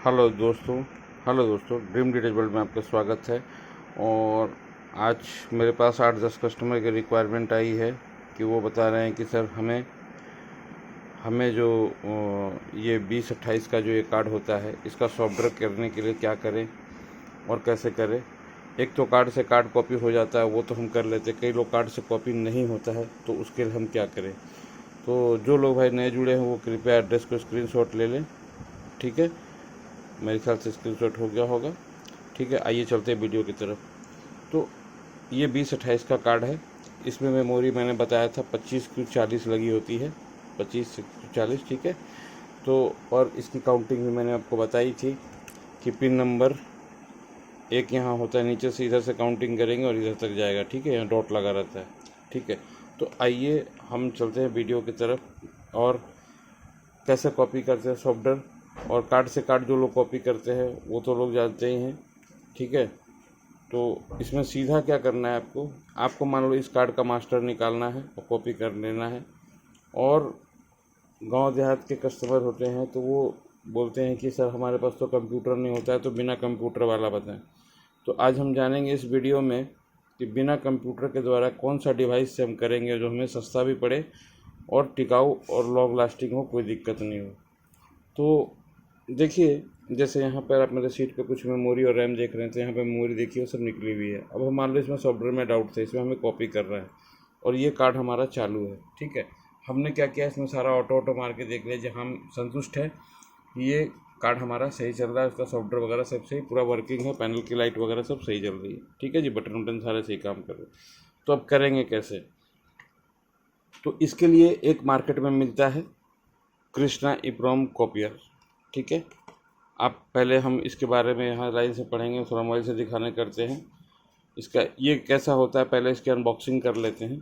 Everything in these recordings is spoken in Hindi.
हेलो दोस्तों ड्रीम डिटेल वर्ल्ड में आपका स्वागत है। और आज मेरे पास 8-10 कस्टमर की रिक्वायरमेंट आई है कि वो बता रहे हैं कि सर हमें हमें जो ये 2028 का जो ये कार्ड होता है इसका सॉफ्टवेयर करने के लिए क्या करें और कैसे करें। एक तो कार्ड से कार्ड कॉपी हो जाता है, वो तो हम कर लेते, कई लोग कार्ड से कॉपी नहीं होता है, तो उसके लिए हम क्या करें। तो जो लोग भाई नए जुड़े हैं वो कृपया एड्रेस को स्क्रीनशॉट ले लें, ठीक है। मेरे ख्याल से स्क्रीनशॉट हो गया होगा, ठीक है। आइए चलते हैं वीडियो की तरफ। तो ये 2028 का कार्ड है। इसमें मेमोरी मैंने बताया था 25x40 लगी होती है, 25x40, ठीक है। तो और इसकी काउंटिंग भी मैंने आपको बताई थी कि पिन नंबर एक यहाँ होता है, नीचे से इधर से काउंटिंग करेंगे और इधर तक जाएगा, ठीक है। यहाँ डॉट लगा रहता है, ठीक है। तो आइए हम चलते हैं वीडियो की तरफ और कैसे कॉपी करते हैं सॉफ्टवेयर। और कार्ड से कार्ड जो लोग कॉपी करते हैं वो तो लोग जानते ही हैं, ठीक है। तो इसमें सीधा क्या करना है, आपको मान लो इस कार्ड का मास्टर निकालना है और कॉपी कर लेना है। और गांव देहात के कस्टमर होते हैं तो वो बोलते हैं कि सर हमारे पास तो कंप्यूटर नहीं होता है, तो बिना कंप्यूटर वाला बताएं। तो आज हम जानेंगे इस वीडियो में कि बिना कंप्यूटर के द्वारा कौन सा डिवाइस से हम करेंगे जो हमें सस्ता भी पड़े और टिकाऊ और लॉन्ग लास्टिंग हो, कोई दिक्कत नहीं हो। तो देखिए, जैसे यहाँ पर आप मेरे सीट पे कुछ मेमोरी और रैम देख रहे हैं, तो यहाँ पे मेमोरी देखिए वो सब निकली हुई है। अब हम मान लो इसमें सॉफ्टवेयर में डाउट थे, इसमें हमें कॉपी कर रहा है और ये कार्ड हमारा चालू है, ठीक है। हमने क्या किया, इसमें सारा ऑटो मार के देख लिया, जहाँ हम संतुष्ट है कि ये कार्ड हमारा सही चल रहा है, उसका सॉफ्टवेयर वगैरह सब सही पूरा वर्किंग है, पैनल की लाइट वगैरह सब सही चल रही है, ठीक है जी। बटन वटन सारे सही काम कर रहे हैं। तो अब करेंगे कैसे। तो इसके लिए एक मार्केट में मिलता है कृष्णा ईप्रोम कॉपियर, ठीक है। आप पहले हम इसके बारे में यहाँ लाइन से पढ़ेंगे, थोड़ा मोबाइल से दिखाने करते हैं। इसका ये कैसा होता है, पहले इसकी अनबॉक्सिंग कर लेते हैं।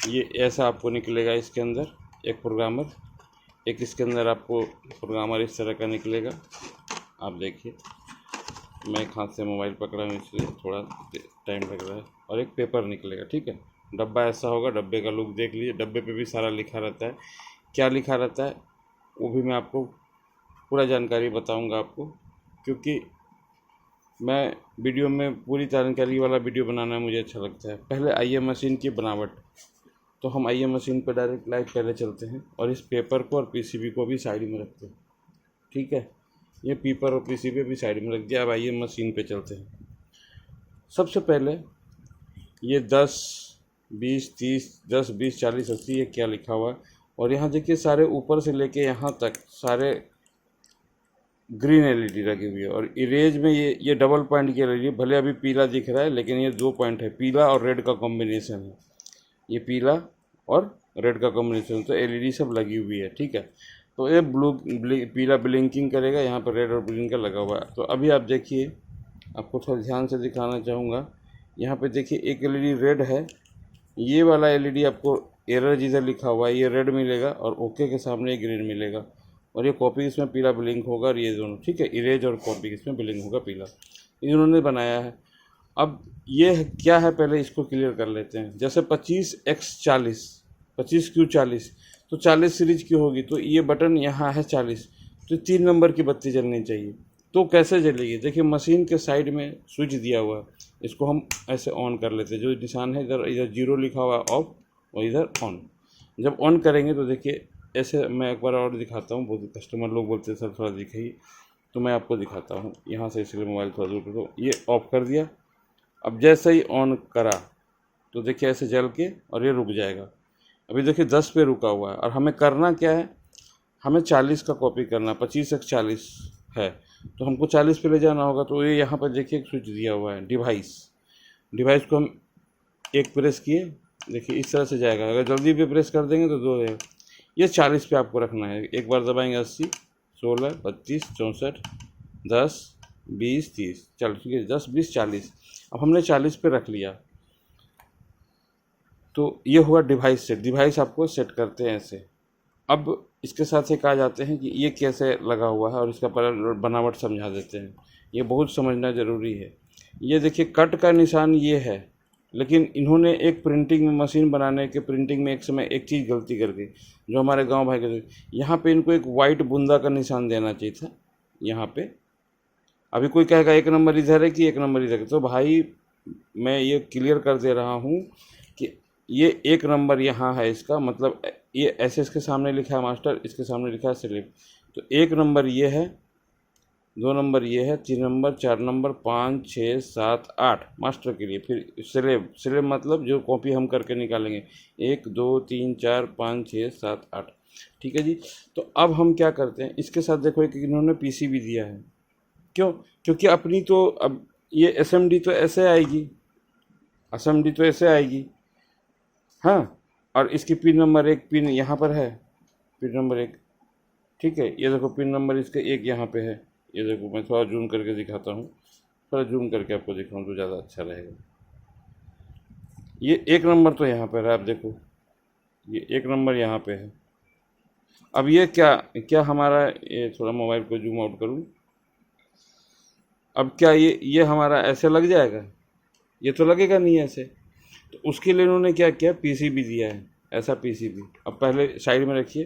ये ऐसा आपको निकलेगा, इसके अंदर एक प्रोग्रामर, एक इसके अंदर आपको प्रोग्रामर इस तरह का निकलेगा। आप देखिए, मैं एक हाथ से मोबाइल पकड़ा हूँ इसलिए थोड़ा टाइम लग रहा है। और एक पेपर निकलेगा, ठीक है। डब्बा ऐसा होगा, डब्बे का लुक देख लीजिए। डब्बे पे भी सारा लिखा रहता है, क्या लिखा रहता है वो भी मैं आपको पूरा जानकारी बताऊंगा आपको, क्योंकि मैं वीडियो में पूरी जानकारी वाला वीडियो बनाना मुझे अच्छा लगता है। पहले आइए मशीन की बनावट। तो हम आइए मशीन पर डायरेक्ट लाइव पहले चलते हैं और इस पेपर को और पीसीबी को भी साइड में रखते हैं, ठीक है। ये पेपर और पीसीबी भी साइड में रख दिया। अब आइए मशीन पे चलते हैं। सबसे पहले ये 10, 20, 30, 10, 20, 40, 80 ये क्या लिखा हुआ है। और यहाँ देखिए सारे ऊपर से लेके यहाँ तक सारे ग्रीन एलईडी लगी हुई है। और इरेज में ये डबल पॉइंट की एलईडी, भले अभी पीला दिख रहा है लेकिन ये 2 पॉइंट है, पीला और रेड का कॉम्बिनेशन है। ये पीला और रेड का कॉम्बिनेशन, तो एलईडी सब लगी हुई है, ठीक है। तो ये पीला ब्लिंकिंग करेगा, यहाँ पर रेड और ग्रीन का लगा हुआ है। तो अभी आप देखिए, आपको थोड़ा ध्यान से दिखाना चाहूँगा। यहाँ पे देखिए एक एलईडी रेड है, ये वाला एलईडी आपको एरर जिधर लिखा हुआ है ये रेड मिलेगा और ओके के सामने ग्रीन मिलेगा। और ये कॉपी इसमें पीला ब्लिंक होगा और ये दोनों, ठीक है। इरेज और कॉपी इसमें ब्लिंक होगा पीला, इन्होंने बनाया है। अब ये क्या है, पहले इसको क्लियर कर लेते हैं। जैसे 25x40, 25q40, तो 40 सीरीज की होगी, तो ये बटन यहाँ है 40, तो 3 नंबर की बत्ती जलनी चाहिए। तो कैसे जलेगी, देखिए मशीन के साइड में स्विच दिया हुआ है, इसको हम ऐसे ऑन कर लेते हैं। जो निशान है इधर 0 लिखा हुआ है ऑफ और इधर ऑन। जब ऑन करेंगे तो देखिए ऐसे, मैं एक बार और दिखाता हूँ। बहुत कस्टमर लोग बोलते हैं सर थोड़ा दिखाइए, तो मैं आपको दिखाता हूँ यहाँ से, इसलिए मोबाइल थोड़ा दूर कर दो। ये ऑफ कर दिया। अब जैसे ही ऑन करा तो देखिए ऐसे जल के और ये रुक जाएगा। अभी देखिए 10 पे रुका हुआ है। और हमें करना क्या है, हमें 40 का कॉपी करना, 25x40 है तो हमको 40 पे ले जाना होगा। तो ये यहाँ पर देखिए एक स्विच दिया हुआ है, डिवाइस को हम एक प्रेस किए, देखिए इस तरह से जाएगा। अगर जल्दी पे प्रेस कर देंगे तो 2 है। ये 40 पे आपको रखना है। एक बार दबाएंगे 80, 16, 32, 64, 10, 20, 30, चलो ठीक है, 10, 20, 40। अब हमने 40 पे रख लिया। तो ये हुआ डिवाइस सेट। डिवाइस आपको सेट करते हैं ऐसे। अब इसके साथ एक आ जाते हैं कि ये कैसे लगा हुआ है और इसका बनावट समझा देते हैं। ये बहुत समझना ज़रूरी है। ये देखिए कट का निशान ये है, लेकिन इन्होंने एक प्रिंटिंग में मशीन बनाने के प्रिंटिंग में एक समय एक चीज़ गलती कर दी, जो हमारे गांव भाई के, यहाँ पे इनको एक वाइट बूंदा का निशान देना चाहिए था, यहाँ पे। अभी कोई कहेगा एक नंबर इधर है कि एक नंबर इधर है, तो भाई मैं ये क्लियर कर दे रहा हूँ कि ये एक नंबर यहाँ है इसका मतलब, ये ऐसे इसके सामने लिखा है मास्टर, इसके सामने लिखा है स्लिप, तो एक नंबर ये है, 2 नंबर ये है, 3 नंबर, 4 नंबर, 5, 6, 7, 8 मास्टर के लिए। फिर स्लेब, स्लेब मतलब जो कॉपी हम करके निकालेंगे, 1 2 3 4 5 6 7 8। ठीक है जी। तो अब हम क्या करते हैं, इसके साथ देखो एक इन्होंने पीसीबी दिया है, क्यों? क्योंकि अपनी तो अब ये एसएमडी तो ऐसे आएगी, एसएमडी तो ऐसे आएगी, हाँ। और इसकी पिन नंबर 1 पिन यहाँ पर है, पिन नंबर 1, ठीक है। ये देखो पिन नंबर इसके 1 यहाँ पे है, ये देखो मैं थोड़ा जूम करके दिखाता हूँ, थोड़ा जूम करके आपको दिखाऊँ तो ज़्यादा अच्छा रहेगा। ये 1 नंबर तो यहाँ पर है, आप देखो ये 1 नंबर यहाँ पे है। अब ये क्या क्या हमारा, ये थोड़ा मोबाइल को जूम आउट करूँ, अब क्या ये हमारा ऐसे लग जाएगा? ये तो लगेगा नहीं ऐसे। तो उसके लिए इन्होंने क्या किया, पीसीबी दिया है, ऐसा पीसीबी। अब पहले साइड में रखिए,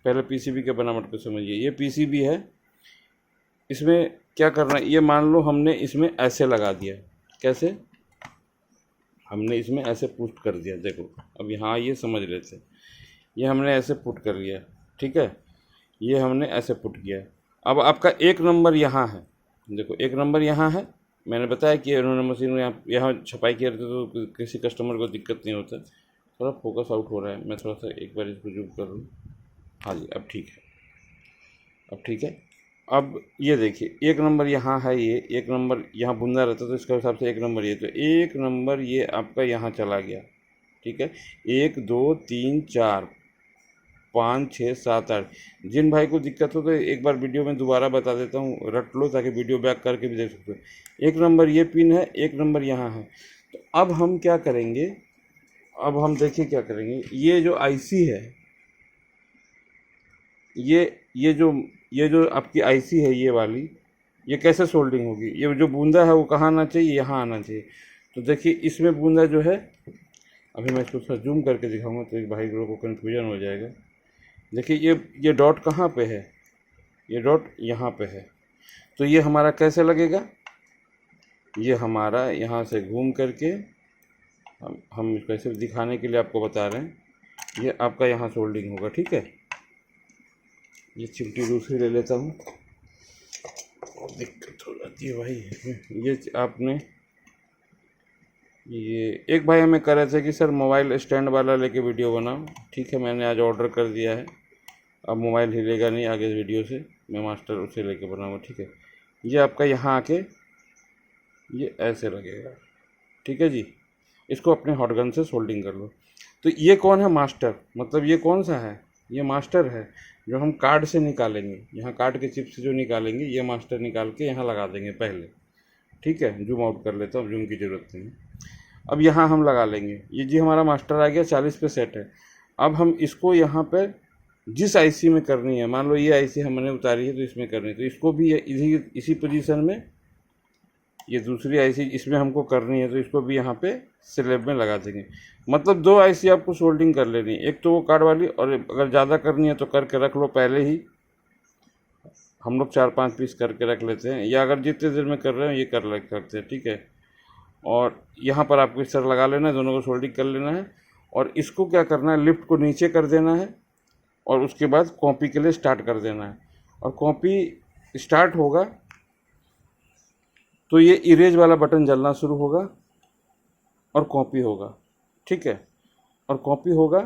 पहले पीसीबी के बनावट को समझिए। ये पीसीबी है, इसमें क्या करना है, ये मान लो हमने इसमें ऐसे लगा दिया, कैसे? हमने इसमें ऐसे पुट कर दिया, देखो अब यहाँ ये समझ लेते, ये हमने ऐसे पुट कर लिया, ठीक है, ये हमने ऐसे पुट किया। अब आपका 1 नंबर यहाँ है, देखो 1 नंबर यहाँ है। मैंने बताया कि उन्होंने मशीन में यहाँ छपाई किया रहती तो किसी कस्टमर को दिक्कत नहीं होता। थोड़ा फोकस आउट हो रहा है, मैं थोड़ा सा एक बार इसको जूम कर लूँ। हाँ जी, अब ठीक है, अब ठीक है। अब ये देखिए 1 नंबर यहाँ है, ये 1 नंबर यहाँ बुंदा रहता तो इसके हिसाब से 1 नंबर ये, तो 1 नंबर ये आपका यहाँ चला गया, ठीक है। 1 2 3 4 5 6 7 8। जिन भाई को दिक्कत हो तो एक बार वीडियो में दोबारा बता देता हूँ, रट लो ताकि वीडियो बैक करके भी देख सकते हो। 1 नंबर ये पिन है, 1 नंबर यहाँ है। तो अब हम क्या करेंगे, अब हम देखिए क्या करेंगे, ये जो आईसी है, ये जो आपकी आईसी है ये वाली, ये कैसे सोल्डिंग होगी? ये जो बूंदा है वो कहाँ आना चाहिए, यहाँ आना चाहिए। तो देखिए इसमें बूंदा जो है, अभी मैं इसको थोड़ा जूम करके दिखाऊंगा तो एक भाई लोगों को कन्फ्यूजन हो जाएगा। देखिए ये डॉट कहाँ पे है, ये डॉट यहाँ पे है। तो ये हमारा कैसे लगेगा, ये हमारा यहाँ से घूम करके, हम इसको ऐसे दिखाने के लिए आपको बता रहे हैं, ये आपका यहाँ सोल्डिंग होगा, ठीक है। ये चिमटी दूसरी ले लेता हूँ, दिक्कत हो जाती है भाई। ये आपने, ये एक भाई हमें कह रहे थे कि सर मोबाइल स्टैंड वाला लेके वीडियो बनाओ, ठीक है, मैंने आज ऑर्डर कर दिया है। अब मोबाइल हिलेगा नहीं आगे वीडियो से, मैं मास्टर उसे लेके बनाऊँगा, ठीक है। ये आपका यहाँ आके ये ऐसे लगेगा, ठीक है जी। इसको अपने हॉट गन से सोल्डिंग कर लो। तो ये कौन है, मास्टर, मतलब ये कौन सा है, ये मास्टर है जो हम कार्ड से निकालेंगे, यहाँ कार्ड के चिप से जो निकालेंगे, ये मास्टर निकाल के यहाँ लगा देंगे पहले, ठीक है। जूम आउट कर लेता हूँ, जूम की ज़रूरत नहीं। अब यहाँ हम लगा लेंगे, ये जी हमारा मास्टर आ गया, 40 पे सेट है। अब हम इसको यहाँ पर जिस आईसी में करनी है, मान लो ये आईसी हमने उतारी है तो इसमें करनी है, तो इसको भी इसी पोजीशन में, ये दूसरी आईसी इसमें हमको करनी है तो इसको भी यहाँ पे स्लैब में लगा देंगे। मतलब 2 आईसी आपको सोल्डिंग कर लेनी है, एक तो वो कार्ड वाली, और अगर ज़्यादा करनी है तो करके रख लो पहले ही। हम लोग 4-5 पीस करके रख लेते हैं, या अगर जितने देर में कर रहे हैं ये कर सकते हैं, ठीक है। और यहाँ पर आपको इस तरह लगा लेना है, दोनों को सोल्डिंग कर लेना है। और इसको क्या करना है, लिफ्ट को नीचे कर देना है, और उसके बाद कॉपी के लिए स्टार्ट कर देना है। और कॉपी स्टार्ट होगा तो ये इरेज वाला बटन जलना शुरू होगा और कॉपी होगा, ठीक है। और कॉपी होगा,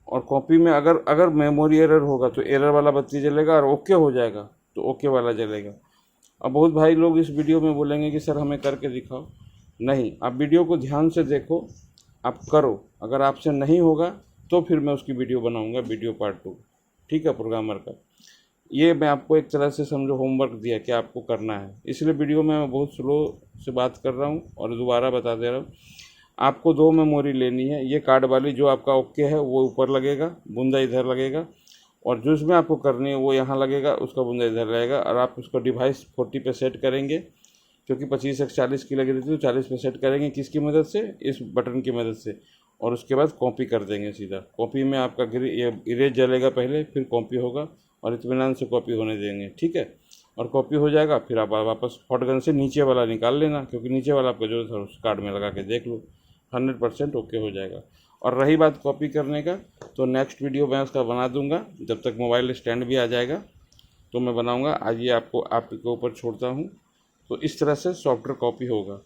और कॉपी में अगर मेमोरी एरर होगा तो एरर वाला बत्ती जलेगा, और ओके हो जाएगा तो ओके वाला जलेगा। अब बहुत भाई लोग इस वीडियो में बोलेंगे कि सर हमें करके दिखाओ। नहीं, आप वीडियो को ध्यान से देखो, आप करो, अगर आपसे नहीं होगा तो फिर मैं उसकी वीडियो बनाऊंगा, वीडियो पार्ट 2, ठीक है, प्रोग्रामर का। ये मैं आपको एक तरह से समझो होमवर्क दिया कि आपको करना है, इसलिए वीडियो में मैं बहुत स्लो से बात कर रहा हूँ और दोबारा बता दे रहा हूँ। आपको 2 मेमोरी लेनी है, ये कार्ड वाली जो आपका ओके है वो ऊपर लगेगा, बूंदा इधर लगेगा, और जो इसमें आपको करनी है वो यहाँ लगेगा, उसका बूंदा इधर लगेगा। और आप उसको डिवाइस 40 पे सेट करेंगे, क्योंकि 25 से 40 की लगी रहती है तो 40 पे सेट करेंगे, किसकी मदद से, इस बटन की मदद से। और उसके बाद कॉपी कर देंगे सीधा, कॉपी में आपका इरेज जलेगा पहले, फिर कॉपी होगा, और इत्मीनान से कॉपी होने देंगे, ठीक है। और कॉपी हो जाएगा। फिर आप वापस हॉट गन से नीचे वाला निकाल लेना, क्योंकि नीचे वाला आपको जो है उस कार्ड में लगा के देख लो, 100% ओके हो जाएगा। और रही बात कॉपी करने का, तो नेक्स्ट वीडियो मैं उसका बना दूंगा, जब तक मोबाइल स्टैंड भी आ जाएगा तो मैं बनाऊंगा। आज ये आपको आपके ऊपर छोड़ता हूँ। तो इस तरह से सॉफ्टवेयर कॉपी होगा।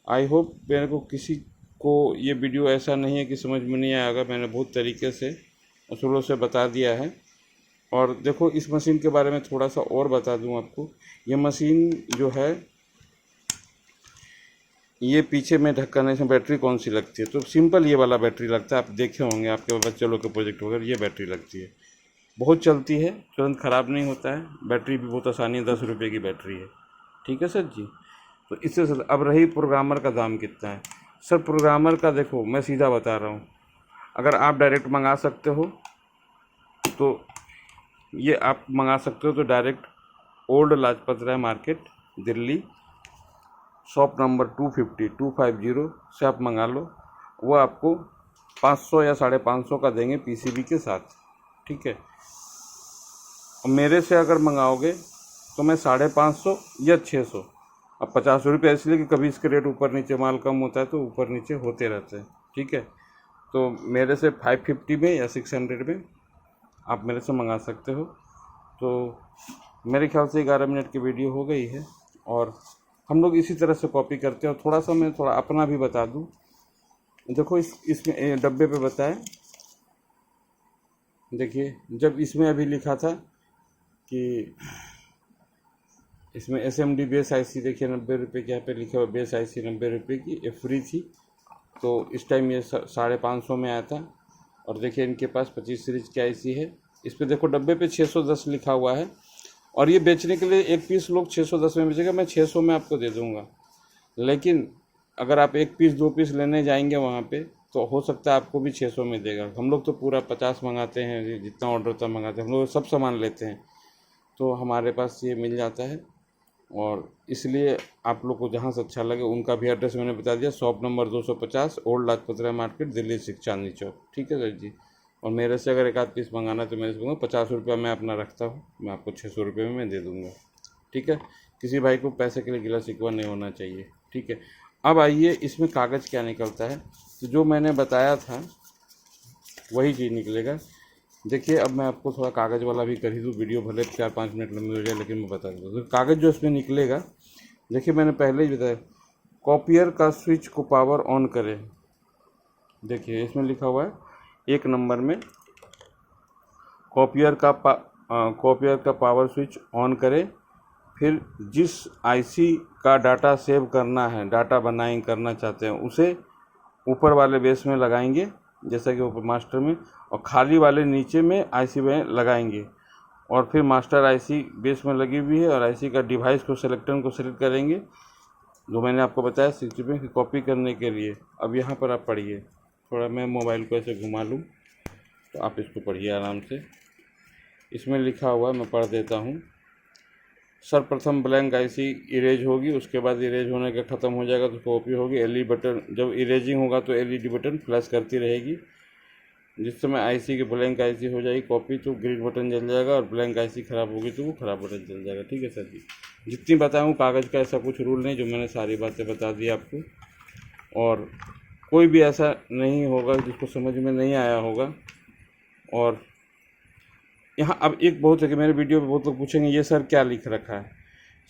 आई होप मेरे को किसी को ये वीडियो ऐसा नहीं है कि समझ में नहीं आएगा। मैंने बहुत तरीके से शुरू से बता दिया है। और देखो, इस मशीन के बारे में थोड़ा सा और बता दूं आपको। ये मशीन जो है, ये पीछे में ढक्कन है, इसमें बैटरी कौन सी लगती है, तो सिंपल ये वाला बैटरी लगता है। आप देखे होंगे आपके बच्चे लोग के प्रोजेक्ट वगैरह, ये बैटरी लगती है। बहुत चलती है, तुरंत ख़राब नहीं होता है। बैटरी भी बहुत आसानी है, 10 रुपये की बैटरी है। ठीक है सर जी। तो इससे अब रही प्रोग्रामर का दाम कितना है। सर प्रोग्रामर का देखो, मैं सीधा बता रहा हूँ, अगर आप डायरेक्ट मंगा सकते हो तो ये आप मंगा सकते हो तो direct old Lajpat Rai market Delhi, shop number 250 से आप मंगा लो। वो आपको 500 या 550 का देंगे पीसीबी के साथ। ठीक है। और मेरे से अगर मंगाओगे तो मैं 550 या 600, अब 50 रुपये इसलिए कि कभी इसके रेट ऊपर नीचे, माल कम होता है तो ऊपर नीचे होते रहते हैं। ठीक है। तो मेरे से 550 में या 600 में आप मेरे से मंगा सकते हो। तो मेरे ख्याल से 11 मिनट की वीडियो हो गई है, और हम लोग इसी तरह से कॉपी करते हैं। और थोड़ा सा मैं अपना भी बता दूं। देखो, इसमें डब्बे पे बताएं, देखिए, जब इसमें अभी लिखा था कि इसमें SMD बेस आईसी, देखिए 90 रुपये की यहाँ पे लिखा हुआ, बेस आईसी 90 रुपये की, ये फ्री थी। तो इस टाइम ये 550 में आया था। और देखिए इनके पास 25 सीरीज की आईसी है। इस पर देखो डब्बे पे 610 लिखा हुआ है, और ये बेचने के लिए एक पीस लोग 610 में बेचेगा, मैं 600 में आपको दे दूँगा। लेकिन अगर आप एक पीस 2 पीस लेने जाएंगे वहाँ पे, तो हो सकता है आपको भी 600 में देगा। हम लोग तो पूरा 50 मंगाते हैं, जितना ऑर्डर होता मंगाते हैं, हम लोग सब सामान लेते हैं, तो हमारे पास ये मिल जाता है। और इसलिए आप लोग को जहाँ से अच्छा लगे, उनका भी एड्रेस मैंने बता दिया, shop number 250 old Lajpat Rai market Delhi 6 Chandni Chowk. ठीक है सर जी। और मेरे से अगर एक आध पीस मंगाना है तो मेरे से दूँगा, 50 रुपया मैं अपना रखता हूँ, मैं आपको 600 रुपये में मैं दे दूँगा। ठीक है। किसी भाई को पैसे के लिए गिला शिकवा नहीं होना चाहिए। ठीक है। अब आइए, इसमें कागज़ क्या निकलता है। तो जो मैंने बताया था वही चीज़ निकलेगा। देखिए, अब मैं आपको थोड़ा कागज़ वाला भी कर ही दूँ, वीडियो भले 4-5 मिनट लंबी हो जाए, लेकिन मैं बता दूँ। तो कागज़ जो इसमें निकलेगा, देखिए मैंने पहले ही बताया, कॉपियर का स्विच को पावर ऑन करें। देखिए इसमें लिखा हुआ है 1 नंबर में, कॉपियर का पावर स्विच ऑन करें। फिर जिस आईसी का डाटा सेव करना है, डाटा बनाएंगे करना चाहते हैं, उसे ऊपर वाले बेस में लगाएंगे, जैसा कि ऊपर मास्टर में, और खाली वाले नीचे में आईसी में लगाएंगे। और फिर मास्टर आईसी बेस में लगी हुई है, और आईसी का डिवाइस को सेलेक्टर को सेलेक्ट करेंगे, जो मैंने आपको बताया सिस्टम में कॉपी करने के लिए। अब यहाँ पर आप पढ़िए, थोड़ा मैं मोबाइल को ऐसे घुमा लूँ तो आप इसको पढ़िए आराम से। इसमें लिखा हुआ मैं पढ़ देता हूँ। सर्वप्रथम ब्लैंक आईसी इरेज होगी, उसके बाद इरेज होने का ख़त्म हो जाएगा तो कॉपी होगी। एलईडी बटन, जब इरेजिंग होगा तो एलईडी बटन फ्लैश करती रहेगी। जिस समय आईसी की ब्लैंक आईसी हो जाएगी कॉपी, तो ग्रीन बटन जल जाएगा, और ब्लैंक आईसी ख़राब होगी तो वो ख़राब बटन जल जाएगा। ठीक है सर जी। जितनी बताऊँ कागज़ का ऐसा कुछ रूल नहीं, जो मैंने सारी बातें बता दी आपको। और कोई भी ऐसा नहीं होगा जिसको समझ में नहीं आया होगा। और यहाँ अब एक बहुत है कि मेरे वीडियो पे बहुत लोग पूछेंगे, ये सर क्या लिख रखा है।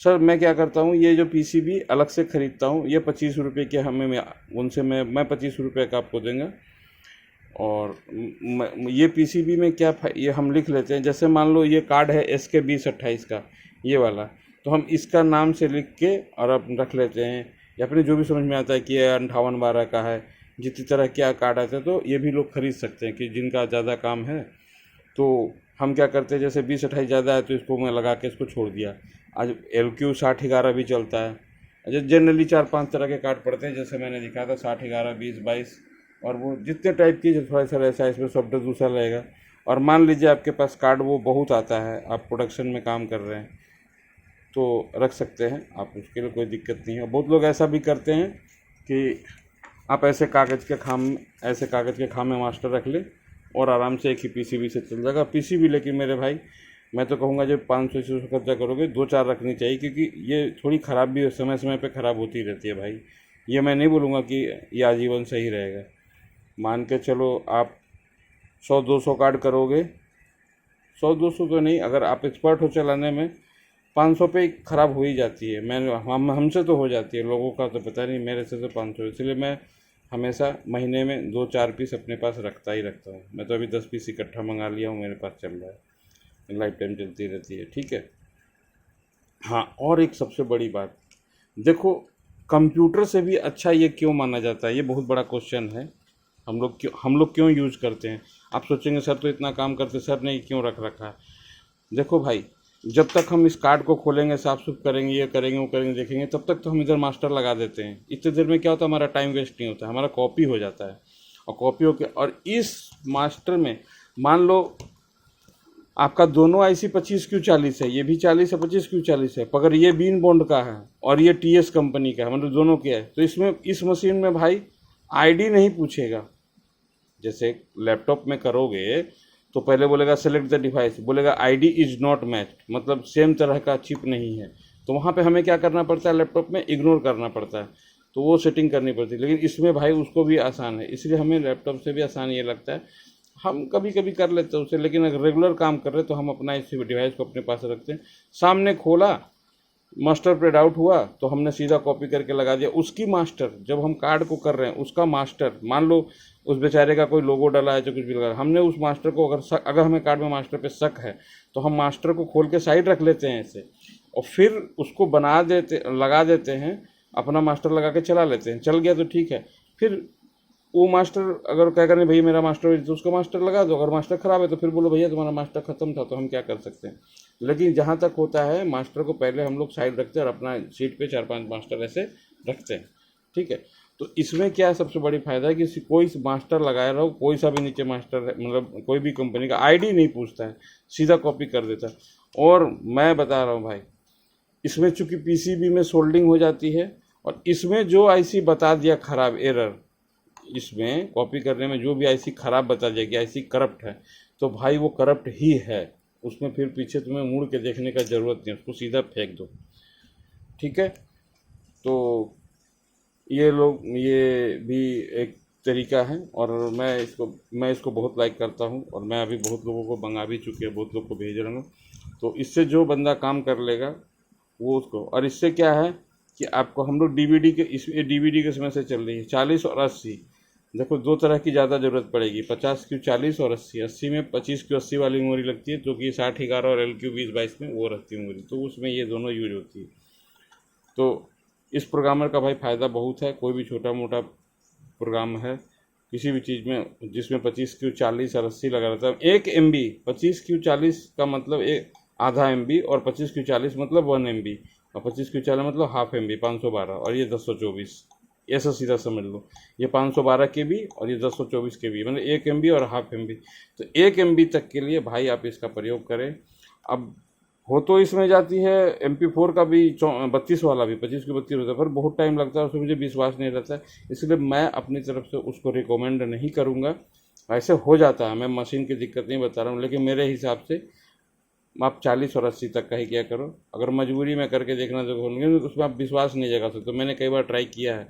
सर मैं क्या करता हूँ, ये जो पीसीबी अलग से ख़रीदता हूँ, ये 25 रुपये के हमें उनसे मैं 25 रुपये का आपको देंगे। और ये पीसीबी में क्या ये हम लिख लेते हैं, जैसे मान लो ये कार्ड है SK 2028 का, ये वाला, तो हम इसका नाम से लिख के और अब रख लेते हैं, या अपने जो भी समझ में आता है कि ये 5812 का है, जितनी तरह क्या कार्ड आता है, तो ये भी लोग खरीद सकते हैं कि जिनका ज़्यादा काम है। तो हम क्या करते हैं, जैसे 2028 ज़्यादा है तो इसको मैं लगा के इसको छोड़ दिया। आज LQ 6011 भी चलता है। अच्छा, जनरली 4-5 तरह के कार्ड पड़ते हैं, जैसे मैंने दिखाया था 6011, 2022, और वो जितने टाइप की थोड़ा सा ऐसा इसमें सॉफ्टवेयर दूसरा रहेगा। और मान लीजिए आपके पास कार्ड वो बहुत आता है, आप प्रोडक्शन में काम कर रहे हैं, तो रख सकते हैं आप, उसके लिए कोई दिक्कत नहीं है। बहुत लोग ऐसा भी करते हैं कि आप ऐसे कागज़ के खाम में मास्टर रख ले, और आराम से एक ही पीसीबी से चल जाएगा। पीसीबी लेकिन मेरे भाई मैं तो कहूँगा जब 500 खर्चा करोगे 2-4 रखनी चाहिए, क्योंकि ये थोड़ी ख़राब भी समय समय पे ख़राब होती रहती है भाई। ये मैं नहीं बोलूँगा कि ये आजीवन सही रहेगा। मान के चलो आप 100-200 कार्ड करोगे, 100-200 तो नहीं, अगर आप एक्सपर्ट हो चलाने में 500 पे ख़राब हो ही जाती है। हमसे तो हो जाती है, लोगों का तो पता नहीं, मेरे से तो 500। इसलिए मैं हमेशा महीने में 2-4 पीस अपने पास रखता ही रखता हूँ। मैं तो अभी 10 पीस इकट्ठा मंगा लिया हूँ, मेरे पास चल रहा है, लाइफ टाइम चलती रहती है। ठीक है। हाँ, और एक सबसे बड़ी बात देखो, कंप्यूटर से भी अच्छा ये क्यों माना जाता है, ये बहुत बड़ा क्वेश्चन है। हम लोग क्यों यूज करते हैं। आप सोचेंगे सर तो इतना काम करते, सर ने क्यों रख रखा है। देखो भाई, जब तक हम इस कार्ड को खोलेंगे, साफ सुफ करेंगे, ये करेंगे वो करेंगे, देखेंगे, तब तक तो हम इधर मास्टर लगा देते हैं। इतनी देर में क्या होता है, हमारा टाइम वेस्ट नहीं होता, हमारा कॉपी हो जाता है। और कॉपी होके, और इस मास्टर में मान लो आपका दोनों आईसी 25Q40 है, ये भी 40 है, 25Q40 है, अगर ये बीन बॉन्ड का है और ये TS कंपनी का है, मतलब दोनों के है, तो इसमें इस मशीन में भाई आईडी नहीं पूछेगा। जैसे लैपटॉप में करोगे तो पहले बोलेगा सेलेक्ट द डिवाइस, बोलेगा आईडी इज नॉट मैच्ड, मतलब सेम तरह का चिप नहीं है। तो वहाँ पे हमें क्या करना पड़ता है, लैपटॉप में इग्नोर करना पड़ता है, तो वो सेटिंग करनी पड़ती है। लेकिन इसमें भाई उसको भी आसान है, इसलिए हमें लैपटॉप से भी आसान ये लगता है। हम कभी कभी कर लेते हैं उसे, लेकिन अगर रेगुलर काम कर रहे हैं तो हम अपना इस डिवाइस को अपने पास रखते हैं। सामने खोला, मास्टर प्रिंट आउट हुआ तो हमने सीधा कॉपी करके लगा दिया। उसकी मास्टर, जब हम कार्ड को कर रहे हैं उसका मास्टर, मान लो उस बेचारे का कोई लोगो डला है, जो कुछ भी लगा, हमने उस मास्टर को अगर हमें कार्ड में मास्टर पे शक है तो हम मास्टर को खोल के साइड रख लेते हैं ऐसे, और फिर उसको लगा देते हैं, अपना मास्टर लगा के चला लेते हैं। चल गया तो ठीक है। फिर वो मास्टर अगर क्या करें, भैया मेरा मास्टर, तो उसका मास्टर लगा दो। अगर मास्टर ख़राब है तो फिर बोलो भैया तुम्हारा मास्टर ख़त्म था, तो हम क्या कर सकते हैं। लेकिन जहाँ तक होता है, मास्टर को पहले हम लोग साइड रखते हैं और अपना सीट पे 4-5 मास्टर ऐसे रखते हैं। ठीक है। तो इसमें क्या है, सबसे बड़ी फ़ायदा है कि कोई मास्टर लगाए रहो, कोई सा भी नीचे मास्टर है, मतलब कोई भी कंपनी का आईडी नहीं पूछता है, सीधा कॉपी कर देता है। और मैं बता रहा हूँ भाई, इसमें चूँकि PCB में सोल्डिंग हो जाती है, और इसमें जो आईसी बता दिया ख़राब, एरर, इसमें कॉपी करने में जो भी आईसी ख़राब बता दिया कि आईसी करप्ट है, तो भाई वो करप्ट ही है। उसमें फिर पीछे तुम्हें मुड़ के देखने का ज़रूरत नहीं, उसको सीधा फेंक दो। ठीक है। तो ये भी एक तरीका है, और मैं इसको बहुत लाइक करता हूँ, और मैं अभी बहुत लोगों को मंगा भी चुके हैं, बहुत लोग को भेज रहा हूँ। तो इससे जो बंदा काम कर लेगा वो उसको, और इससे क्या है कि आपको, हम लोग DVD के समय से चल रही है 40 और 80। देखो, दो तरह की ज़्यादा ज़रूरत पड़ेगी, 50Q40 और 80 में 25Q80 वाली मेमोरी लगती है, जो कि 6011 और LQ2022 में वो रहती है मेमोरी, तो उसमें ये दोनों यूज होती है। तो इस प्रोग्रामर का भाई फ़ायदा बहुत है। कोई भी छोटा मोटा प्रोग्राम है किसी भी चीज़ में जिसमें 25Q40 और 80 लगा रहता है, 1 MB, 25Q40 का मतलब आधा MB, और 25Q40 मतलब 1 MB, और 25Q40 मतलब हाफ MB 512, और ये 1024, ऐसा सीधा समझ लो। ये 512 KB और ये 1024 KB, मतलब 1 MB और हाफ MB। तो 1 MB तक के लिए भाई आप इसका प्रयोग करें। अब हो तो इसमें जाती है MP4 का भी 32 वाला भी, 25Q32 होता है, पर बहुत टाइम लगता है, उसमें मुझे विश्वास नहीं रहता है, इसलिए मैं अपनी तरफ से उसको रिकमेंड नहीं करूँगा। ऐसे हो जाता है, मैं मशीन की दिक्कत नहीं बता रहा हूँ, लेकिन मेरे हिसाब से आप 40 और 80 तक का ही क्या करो। अगर मजबूरी में करके देखना तो उसमें आप विश्वास नहीं जगा सकते। तो मैंने कई बार ट्राई किया है।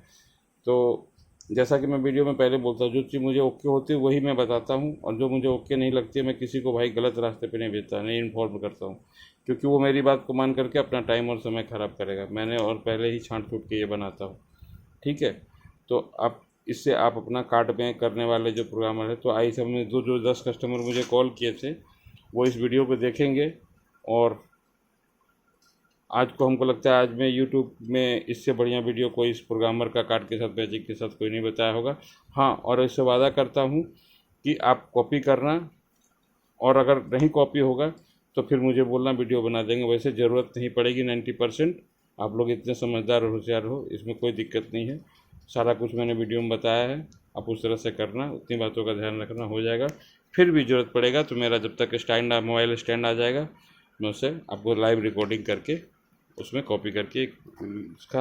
तो जैसा कि मैं वीडियो में पहले बोलता हूँ, जो चीज़ मुझे ओके होती है वही मैं बताता हूँ, और जो मुझे ओके नहीं लगती है मैं किसी को भाई गलत रास्ते पे नहीं भेजता, नहीं इन्फॉर्म करता हूँ, क्योंकि वो मेरी बात को मान करके अपना टाइम और समय ख़राब करेगा। मैंने और पहले ही छांट छूट के ये बनाता हूँ। ठीक है। तो आप इससे आप अपना कार्ड में करने वाले जो प्रोग्रामर है, तो आई सबने जो 10 कस्टमर मुझे कॉल किए थे वो इस वीडियो को देखेंगे, और आज को हमको लगता है आज मैं यूट्यूब में इससे बढ़िया वीडियो कोई इस प्रोग्रामर का कार्ड के साथ, मैजिक के साथ कोई नहीं बताया होगा। हाँ, और इससे वादा करता हूँ कि आप कॉपी करना, और अगर नहीं कॉपी होगा तो फिर मुझे बोलना, वीडियो बना देंगे। वैसे ज़रूरत नहीं पड़ेगी 90%। आप लोग इतने समझदार और होशियार हो, इसमें कोई दिक्कत नहीं है। सारा कुछ मैंने वीडियो में बताया है, आप उस तरह से करना, उतनी बातों का ध्यान रखना, हो जाएगा। फिर भी ज़रूरत पड़ेगा तो मेरा जब तक मोबाइल स्टैंड आ जाएगा, मैं उससे आपको लाइव रिकॉर्डिंग करके उसमें कॉपी करके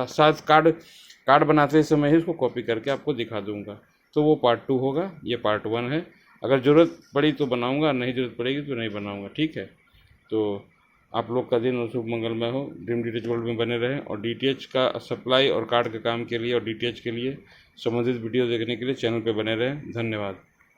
साथ कार्ड बनाते समय ही उसको कॉपी करके आपको दिखा दूंगा। तो वो पार्ट 2 होगा, ये पार्ट 1 है। अगर ज़रूरत पड़ी तो बनाऊंगा, नहीं ज़रूरत पड़ेगी तो नहीं बनाऊंगा। ठीक है। तो आप लोग का दिन और शुभ मंगलमय हो। ड्रीम डीटीएच वर्ल्ड में बने रहें और डीटीएच का सप्लाई और कार्ड के काम के लिए और डीटीएच के लिए संबंधित वीडियो देखने के लिए चैनल पर बने रहें। धन्यवाद।